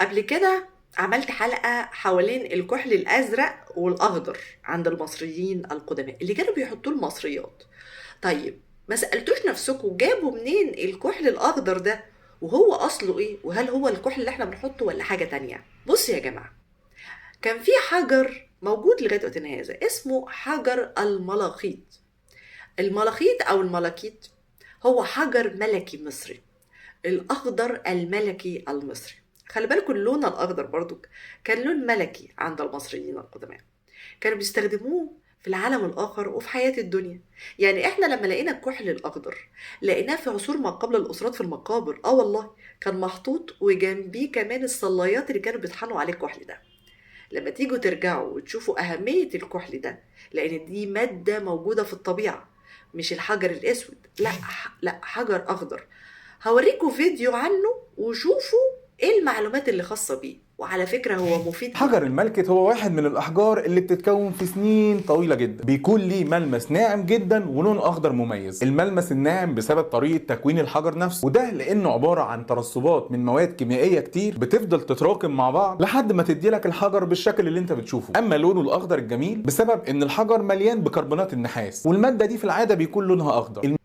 قبل كده عملت حلقة حوالين الكحل الأزرق والأخضر عند المصريين القدماء اللي كانوا بيحطوه المصريات. طيب، ما سألتوش نفسكم جابوا منين الكحل الأخضر ده؟ وهو أصله إيه؟ وهل هو الكحل اللي احنا بنحطه ولا حاجة تانية؟ بص يا جماعة، كان في حجر موجود لغاية وقتنا هذا اسمه حجر الملاخيط. الملاخيط أو الملاكيت هو حجر ملكي مصري، الأخضر الملكي المصري. خلي بالكم اللون الأخضر برضو كان لون ملكي عند المصريين القدماء، كانوا بيستخدموه في العالم الآخر وفي حياة الدنيا. يعني احنا لما لقينا الكحل الأخضر لقيناه في عصور ما قبل الأسرات في المقابر، والله كان محطوط وجنبيه كمان الصلايات اللي كانوا بيطحنوا عليه الكحل ده. لما تيجوا ترجعوا وتشوفوا أهمية الكحل ده، لأن دي مادة موجودة في الطبيعة، مش الحجر الأسود، لا حجر أخضر. هوريكم فيديو عنه وشوفوا ايه المعلومات اللي خاصة بيه، وعلى فكرة هو مفيد حجر جدا. الملكت هو واحد من الأحجار اللي بتتكون في سنين طويلة جدا، بيكون ليه ملمس ناعم جدا ولون أخضر مميز. الملمس الناعم بسبب طريقة تكوين الحجر نفسه، وده لأنه عبارة عن ترسبات من مواد كيميائية كتير بتفضل تتراكم مع بعض لحد ما تديلك الحجر بالشكل اللي انت بتشوفه. أما لونه الأخضر الجميل بسبب إن الحجر مليان بكربونات النحاس، والمادة دي في العادة بيكون لونها أخضر.